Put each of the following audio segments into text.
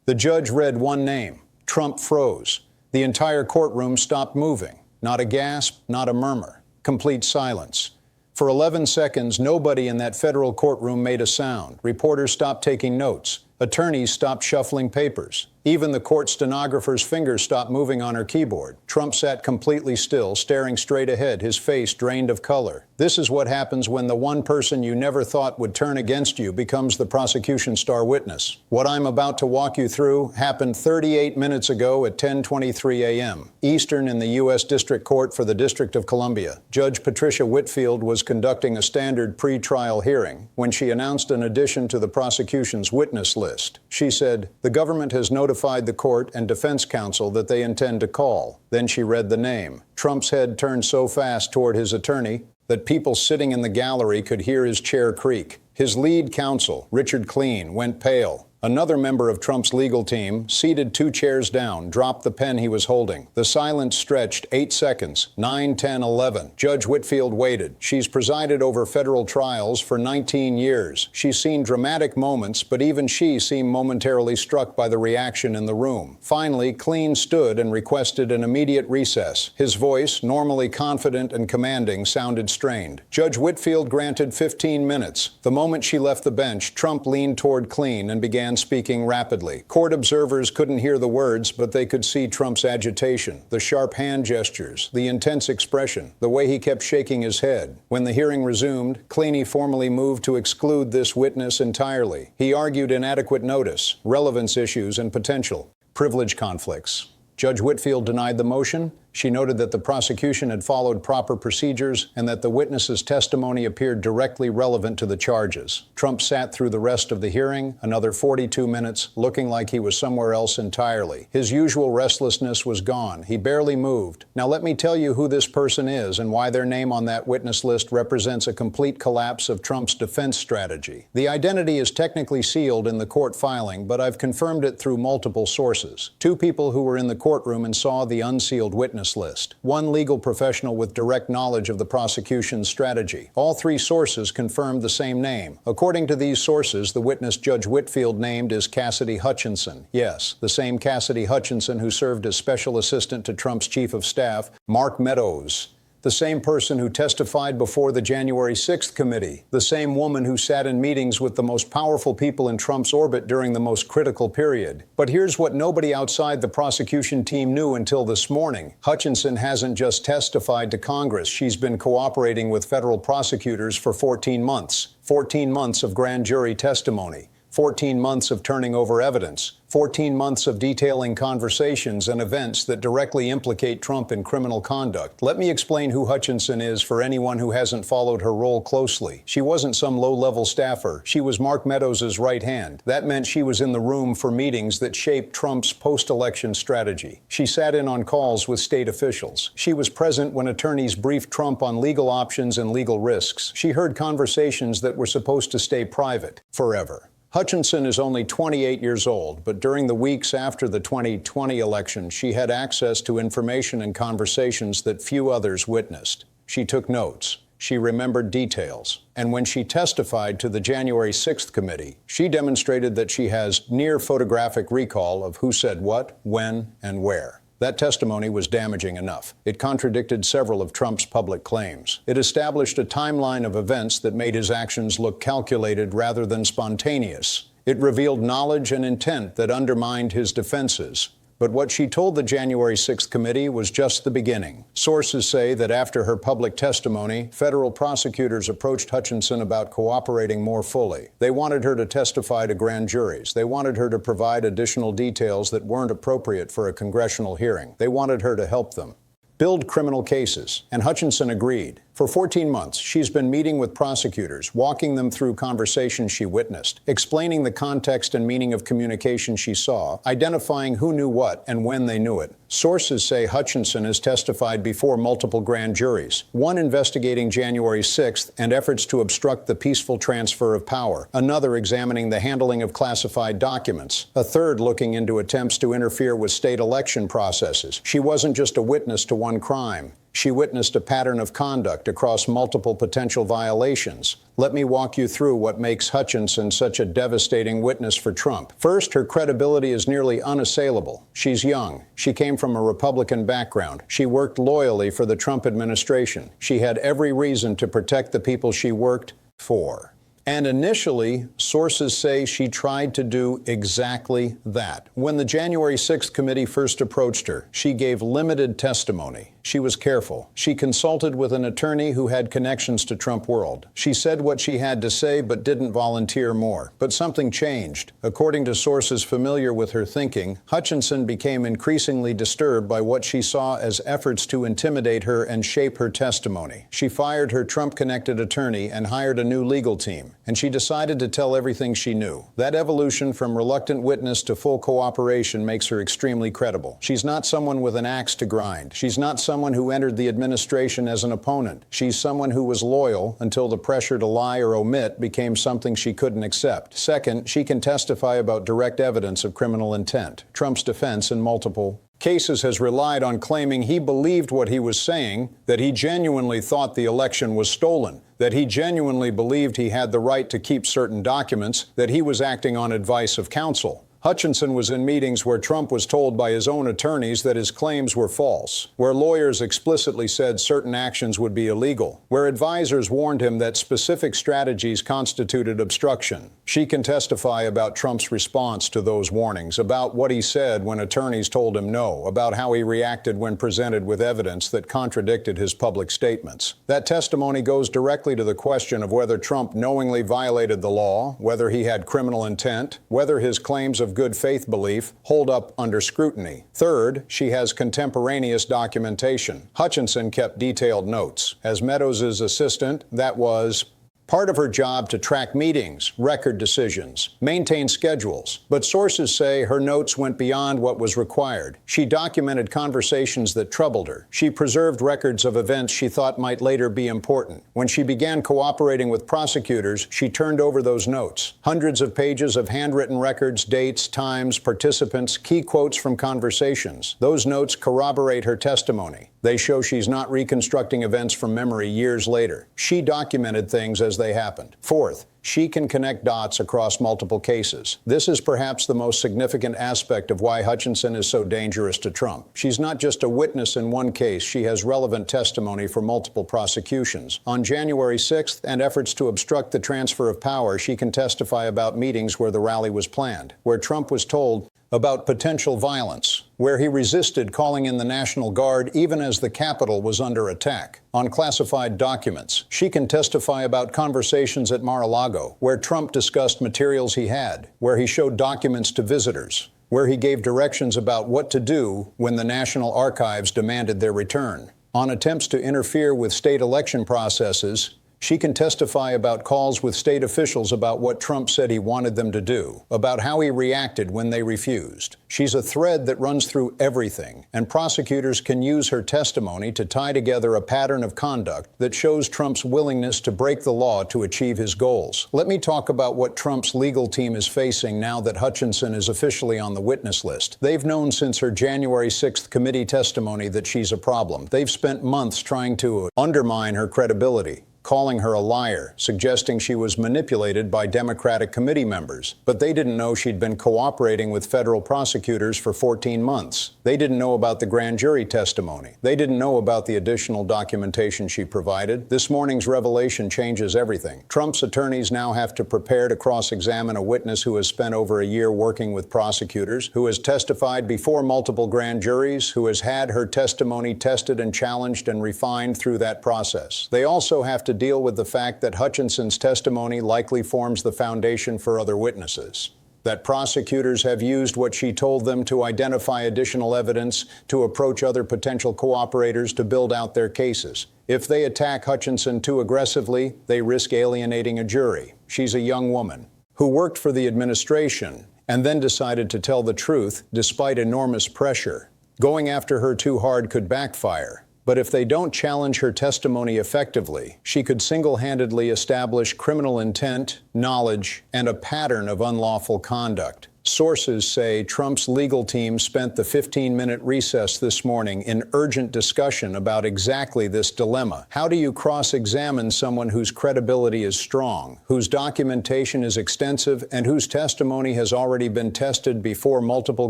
The judge read one name. Trump froze. The entire courtroom stopped moving. Not a gasp, not a murmur. Complete silence. For 11 seconds, nobody in that federal courtroom made a sound. Reporters stopped taking notes. Attorneys stopped shuffling papers. Even the court stenographer's fingers stopped moving on her keyboard. Trump sat completely still, staring straight ahead, his face drained of color. This is what happens when the one person you never thought would turn against you becomes the prosecution's star witness. What I'm about to walk you through happened 38 minutes ago at 10:23 a.m. Eastern in the U.S. District Court for the District of Columbia. Judge Patricia Whitfield was conducting a standard pre-trial hearing when she announced an addition to the prosecution's witness list. She said, "The government has notified the court and defense counsel that they intend to call." Then she read the name. Trump's head turned so fast toward his attorney that people sitting in the gallery could hear his chair creak. His lead counsel, Richard Clean, went pale. Another member of Trump's legal team, seated 2 chairs down, dropped the pen he was holding. The silence stretched 8 seconds, 9, 10, 11. Judge Whitfield waited. She's presided over federal trials for 19 years. She's seen dramatic moments, but even she seemed momentarily struck by the reaction in the room. Finally, Clean stood and requested an immediate recess. His voice, normally confident and commanding, sounded strained. Judge Whitfield granted 15 minutes. The moment she left the bench, Trump leaned toward Clean and began speaking rapidly. Court observers couldn't hear the words, but they could see Trump's agitation, the sharp hand gestures, the intense expression, the way he kept shaking his head. When the hearing resumed, Cleany formally moved to exclude this witness entirely. He argued inadequate notice, relevance issues, and potential privilege conflicts. Judge Whitfield denied the motion. She noted that the prosecution had followed proper procedures and that the witness's testimony appeared directly relevant to the charges. Trump sat through the rest of the hearing, another 42 minutes, looking like he was somewhere else entirely. His usual restlessness was gone. He barely moved. Now let me tell you who this person is and why their name on that witness list represents a complete collapse of Trump's defense strategy. The identity is technically sealed in the court filing, but I've confirmed it through multiple sources. 2 people who were in the courtroom and saw the unsealed witness list. 1 legal professional with direct knowledge of the prosecution's strategy. All 3 sources confirmed the same name. According to these sources, the witness Judge Whitfield named is Cassidy Hutchinson. Yes, the same Cassidy Hutchinson who served as special assistant to Trump's chief of staff, Mark Meadows. The same person who testified before the January 6th committee. The same woman who sat in meetings with the most powerful people in Trump's orbit during the most critical period. But here's what nobody outside the prosecution team knew until this morning. Hutchinson hasn't just testified to Congress. She's been cooperating with federal prosecutors for 14 months. 14 months of grand jury testimony. 14 months of turning over evidence, 14 months of detailing conversations and events that directly implicate Trump in criminal conduct. Let me explain who Hutchinson is for anyone who hasn't followed her role closely. She wasn't some low-level staffer. She was Mark Meadows' right hand. That meant she was in the room for meetings that shaped Trump's post-election strategy. She sat in on calls with state officials. She was present when attorneys briefed Trump on legal options and legal risks. She heard conversations that were supposed to stay private forever. Hutchinson is only 28 years old, but during the weeks after the 2020 election, she had access to information and conversations that few others witnessed. She took notes. She remembered details. And when she testified to the January 6th committee, she demonstrated that she has near photographic recall of who said what, when, and where. That testimony was damaging enough. It contradicted several of Trump's public claims. It established a timeline of events that made his actions look calculated rather than spontaneous. It revealed knowledge and intent that undermined his defenses. But what she told the January 6th committee was just the beginning. Sources say that after her public testimony, federal prosecutors approached Hutchinson about cooperating more fully. They wanted her to testify to grand juries. They wanted her to provide additional details that weren't appropriate for a congressional hearing. They wanted her to help them build criminal cases, and Hutchinson agreed. For 14 months, she's been meeting with prosecutors, walking them through conversations she witnessed, explaining the context and meaning of communication she saw, identifying who knew what and when they knew it. Sources say Hutchinson has testified before multiple grand juries, one investigating January 6th and efforts to obstruct the peaceful transfer of power, another examining the handling of classified documents, a third looking into attempts to interfere with state election processes. She wasn't just a witness to one crime. She witnessed a pattern of conduct across multiple potential violations. Let me walk you through what makes Hutchinson such a devastating witness for Trump. First, her credibility is nearly unassailable. She's young. She came from a Republican background. She worked loyally for the Trump administration. She had every reason to protect the people she worked for. And initially, sources say she tried to do exactly that. When the January 6th committee first approached her, she gave limited testimony. She was careful. She consulted with an attorney who had connections to Trump world. She said what she had to say but didn't volunteer more. But something changed. According to sources familiar with her thinking, Hutchinson became increasingly disturbed by what she saw as efforts to intimidate her and shape her testimony. She fired her Trump-connected attorney and hired a new legal team. And she decided to tell everything she knew. That evolution from reluctant witness to full cooperation makes her extremely credible. She's not someone with an axe to grind. She's not someone who entered the administration as an opponent. She's someone who was loyal until the pressure to lie or omit became something she couldn't accept. Second, she can testify about direct evidence of criminal intent. Trump's defense in multiple cases has relied on claiming he believed what he was saying, that he genuinely thought the election was stolen, that he genuinely believed he had the right to keep certain documents, that he was acting on advice of counsel. Hutchinson was in meetings where Trump was told by his own attorneys that his claims were false, where lawyers explicitly said certain actions would be illegal, where advisors warned him that specific strategies constituted obstruction. She can testify about Trump's response to those warnings, about what he said when attorneys told him no, about how he reacted when presented with evidence that contradicted his public statements. That testimony goes directly to the question of whether Trump knowingly violated the law, whether he had criminal intent, whether his claims of good faith belief hold up under scrutiny. Third, she has contemporaneous documentation. Hutchinson kept detailed notes. As Meadows' assistant, that was part of her job to track meetings, record decisions, maintain schedules. But sources say her notes went beyond what was required. She documented conversations that troubled her. She preserved records of events she thought might later be important. When she began cooperating with prosecutors, she turned over those notes. Hundreds of pages of handwritten records, dates, times, participants, key quotes from conversations. Those notes corroborate her testimony. They show she's not reconstructing events from memory years later. She documented things as they happened. Fourth, she can connect dots across multiple cases. This is perhaps the most significant aspect of why Hutchinson is so dangerous to Trump. She's not just a witness in one case. She has relevant testimony for multiple prosecutions. On January 6th and efforts to obstruct the transfer of power, she can testify about meetings where the rally was planned, where Trump was told about potential violence, where he resisted calling in the National Guard even as the Capitol was under attack. On classified documents, she can testify about conversations at Mar-a-Lago, where Trump discussed materials he had, where he showed documents to visitors, where he gave directions about what to do when the National Archives demanded their return. On attempts to interfere with state election processes, she can testify about calls with state officials about what Trump said he wanted them to do, about how he reacted when they refused. She's a thread that runs through everything, and prosecutors can use her testimony to tie together a pattern of conduct that shows Trump's willingness to break the law to achieve his goals. Let me talk about what Trump's legal team is facing now that Hutchinson is officially on the witness list. They've known since her January 6th committee testimony that she's a problem. They've spent months trying to undermine her credibility, calling her a liar, suggesting she was manipulated by Democratic committee members. But they didn't know she'd been cooperating with federal prosecutors for 14 months. They didn't know about the grand jury testimony. They didn't know about the additional documentation she provided. This morning's revelation changes everything. Trump's attorneys now have to prepare to cross-examine a witness who has spent over a year working with prosecutors, who has testified before multiple grand juries, who has had her testimony tested and challenged and refined through that process. They also have to deal with the fact that Hutchinson's testimony likely forms the foundation for other witnesses, that prosecutors have used what she told them to identify additional evidence to approach other potential cooperators to build out their cases. If they attack Hutchinson too aggressively, they risk alienating a jury. She's a young woman who worked for the administration and then decided to tell the truth despite enormous pressure. Going after her too hard could backfire. But if they don't challenge her testimony effectively, she could single-handedly establish criminal intent, knowledge, and a pattern of unlawful conduct. Sources say Trump's legal team spent the 15-minute recess this morning in urgent discussion about exactly this dilemma. How do you cross-examine someone whose credibility is strong, whose documentation is extensive, and whose testimony has already been tested before multiple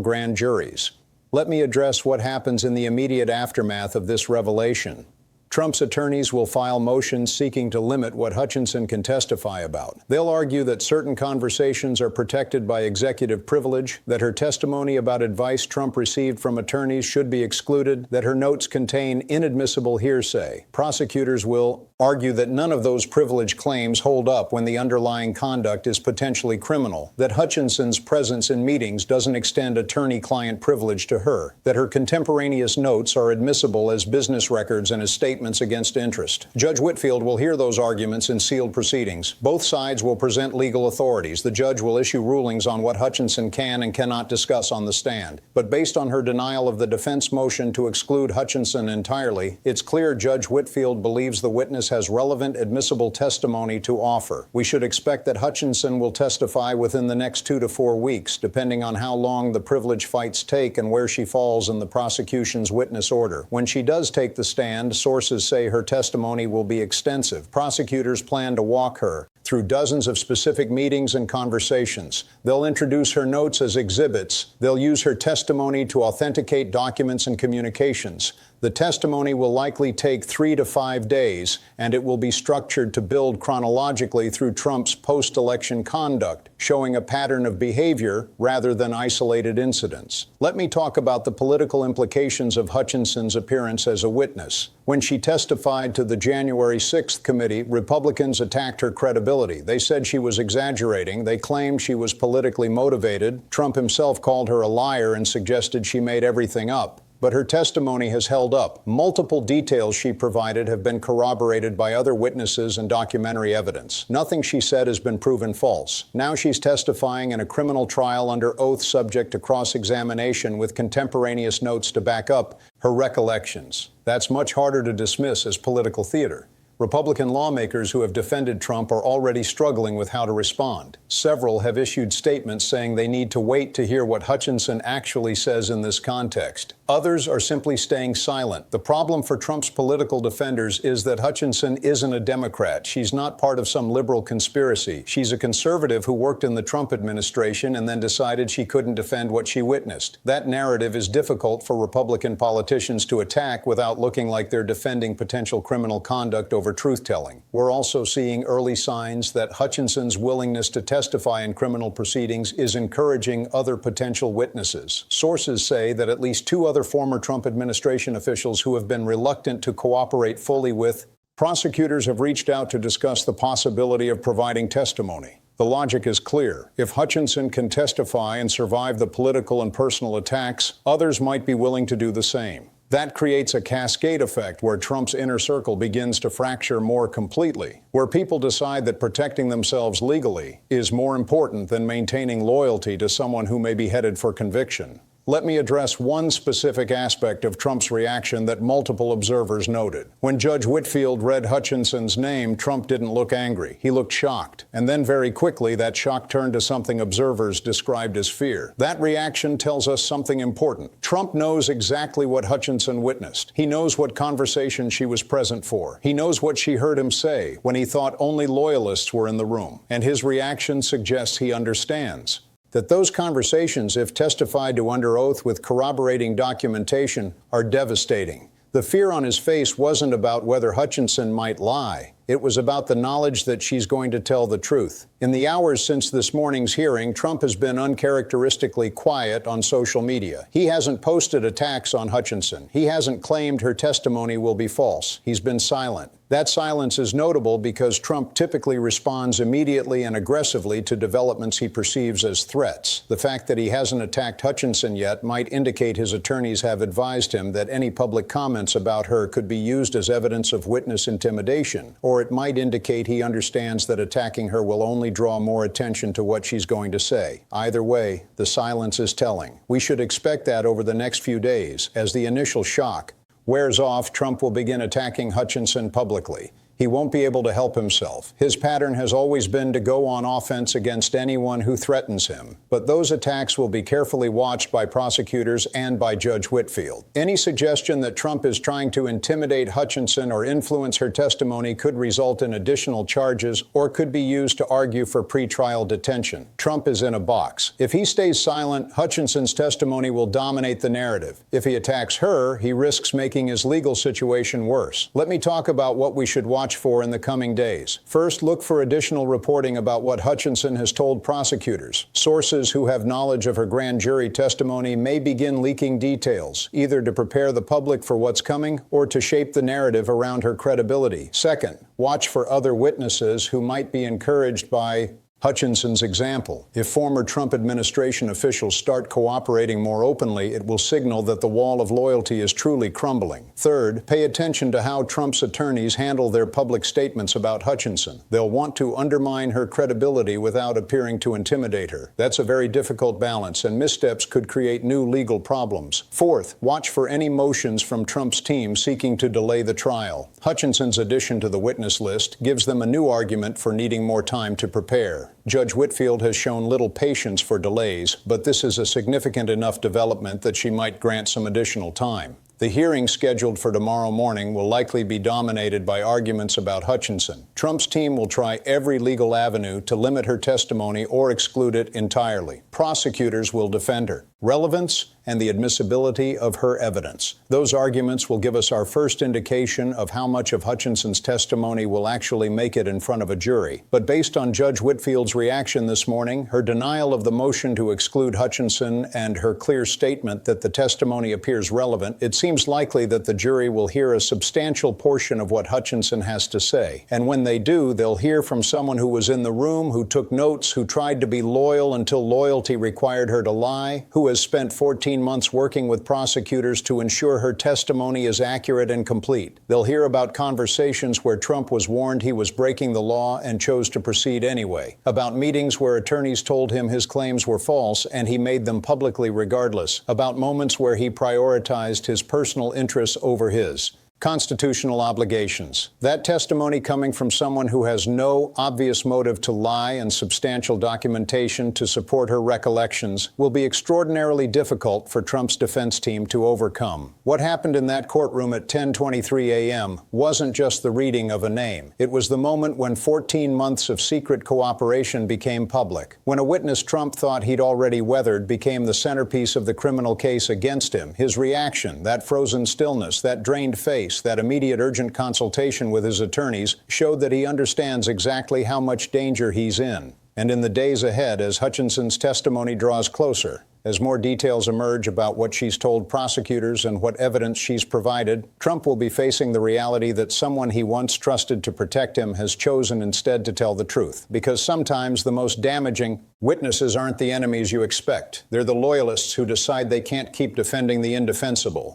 grand juries? Let me address what happens in the immediate aftermath of this revelation. Trump's attorneys will file motions seeking to limit what Hutchinson can testify about. They'll argue that certain conversations are protected by executive privilege, that her testimony about advice Trump received from attorneys should be excluded, that her notes contain inadmissible hearsay. Prosecutors will argue that none of those privilege claims hold up when the underlying conduct is potentially criminal, that Hutchinson's presence in meetings doesn't extend attorney-client privilege to her, that her contemporaneous notes are admissible as business records and as statements against interest. Judge Whitfield will hear those arguments in sealed proceedings. Both sides will present legal authorities. The judge will issue rulings on what Hutchinson can and cannot discuss on the stand. But based on her denial of the defense motion to exclude Hutchinson entirely, it's clear Judge Whitfield believes the witness has relevant admissible testimony to offer. We should expect that Hutchinson will testify within the next 2 to 4 weeks, depending on how long the privilege fights take and where she falls in the prosecution's witness order. When she does take the stand, sources say her testimony will be extensive. Prosecutors plan to walk her through dozens of specific meetings and conversations. They'll introduce her notes as exhibits. They'll use her testimony to authenticate documents and communications. The testimony will likely take 3 to 5 days, and it will be structured to build chronologically through Trump's post-election conduct, showing a pattern of behavior rather than isolated incidents. Let me talk about the political implications of Hutchinson's appearance as a witness. When she testified to the January 6th committee, Republicans attacked her credibility. They said she was exaggerating. They claimed she was politically motivated. Trump himself called her a liar and suggested she made everything up. But her testimony has held up. Multiple details she provided have been corroborated by other witnesses and documentary evidence. Nothing she said has been proven false. Now she's testifying in a criminal trial under oath subject to cross-examination with contemporaneous notes to back up her recollections. That's much harder to dismiss as political theater. Republican lawmakers who have defended Trump are already struggling with how to respond. Several have issued statements saying they need to wait to hear what Hutchinson actually says in this context. Others are simply staying silent. The problem for Trump's political defenders is that Hutchinson isn't a Democrat. She's not part of some liberal conspiracy. She's a conservative who worked in the Trump administration and then decided she couldn't defend what she witnessed. That narrative is difficult for Republican politicians to attack without looking like they're defending potential criminal conduct over truth-telling. We're also seeing early signs that Hutchinson's willingness to testify in criminal proceedings is encouraging other potential witnesses. Sources say that at least 2 other former Trump administration officials who have been reluctant to cooperate fully with prosecutors have reached out to discuss the possibility of providing testimony. The logic is clear. If Hutchinson can testify and survive the political and personal attacks, others might be willing to do the same. That creates a cascade effect where Trump's inner circle begins to fracture more completely, where people decide that protecting themselves legally is more important than maintaining loyalty to someone who may be headed for conviction. Let me address one specific aspect of Trump's reaction that multiple observers noted. When Judge Whitfield read Hutchinson's name, Trump didn't look angry. He looked shocked. And then very quickly, that shock turned to something observers described as fear. That reaction tells us something important. Trump knows exactly what Hutchinson witnessed. He knows what conversation she was present for. He knows what she heard him say when he thought only loyalists were in the room. And his reaction suggests he understands that those conversations, if testified to under oath with corroborating documentation, are devastating. The fear on his face wasn't about whether Hutchinson might lie. It was about the knowledge that she's going to tell the truth. In the hours since this morning's hearing, Trump has been uncharacteristically quiet on social media. He hasn't posted attacks on Hutchinson. He hasn't claimed her testimony will be false. He's been silent. That silence is notable because Trump typically responds immediately and aggressively to developments he perceives as threats. The fact that he hasn't attacked Hutchinson yet might indicate his attorneys have advised him that any public comments about her could be used as evidence of witness intimidation, or it might indicate he understands that attacking her will only draw more attention to what she's going to say. Either way, the silence is telling. We should expect that over the next few days. As the initial shock wears off, Trump will begin attacking Hutchinson publicly. He won't be able to help himself. His pattern has always been to go on offense against anyone who threatens him. But those attacks will be carefully watched by prosecutors and by Judge Whitfield. Any suggestion that Trump is trying to intimidate Hutchinson or influence her testimony could result in additional charges or could be used to argue for pretrial detention. Trump is in a box. If he stays silent, Hutchinson's testimony will dominate the narrative. If he attacks her, he risks making his legal situation worse. Let me talk about what we should watch for in the coming days. First, look for additional reporting about what Hutchinson has told prosecutors. Sources who have knowledge of her grand jury testimony may begin leaking details, either to prepare the public for what's coming or to shape the narrative around her credibility. Second, watch for other witnesses who might be encouraged by Hutchinson's example. If former Trump administration officials start cooperating more openly, it will signal that the wall of loyalty is truly crumbling. Third, pay attention to how Trump's attorneys handle their public statements about Hutchinson. They'll want to undermine her credibility without appearing to intimidate her. That's a very difficult balance, and missteps could create new legal problems. Fourth, watch for any motions from Trump's team seeking to delay the trial. Hutchinson's addition to the witness list gives them a new argument for needing more time to prepare. Judge Whitfield has shown little patience for delays, but this is a significant enough development that she might grant some additional time. The hearing scheduled for tomorrow morning will likely be dominated by arguments about Hutchinson. Trump's team will try every legal avenue to limit her testimony or exclude it entirely. Prosecutors will defend her. Relevance and the admissibility of her evidence. Those arguments will give us our first indication of how much of Hutchinson's testimony will actually make it in front of a jury. But based on Judge Whitfield's reaction this morning, her denial of the motion to exclude Hutchinson, and her clear statement that the testimony appears relevant, it seems likely that the jury will hear a substantial portion of what Hutchinson has to say. And when they do, they'll hear from someone who was in the room, who took notes, who tried to be loyal until loyalty required her to lie, who has spent 14 months working with prosecutors to ensure her testimony is accurate and complete. They'll hear about conversations where Trump was warned he was breaking the law and chose to proceed anyway, about meetings where attorneys told him his claims were false and he made them publicly regardless, about moments where he prioritized his personal interests over his constitutional obligations. That testimony coming from someone who has no obvious motive to lie and substantial documentation to support her recollections will be extraordinarily difficult for Trump's defense team to overcome. What happened in that courtroom at 10:23 a.m. wasn't just the reading of a name. It was the moment when 14 months of secret cooperation became public, when a witness Trump thought he'd already weathered became the centerpiece of the criminal case against him. His reaction, that frozen stillness, that drained face, that immediate urgent consultation with his attorneys showed that he understands exactly how much danger he's in. And in the days ahead, as Hutchinson's testimony draws closer, as more details emerge about what she's told prosecutors and what evidence she's provided, Trump will be facing the reality that someone he once trusted to protect him has chosen instead to tell the truth. Because sometimes the most damaging witnesses aren't the enemies you expect. They're the loyalists who decide they can't keep defending the indefensible.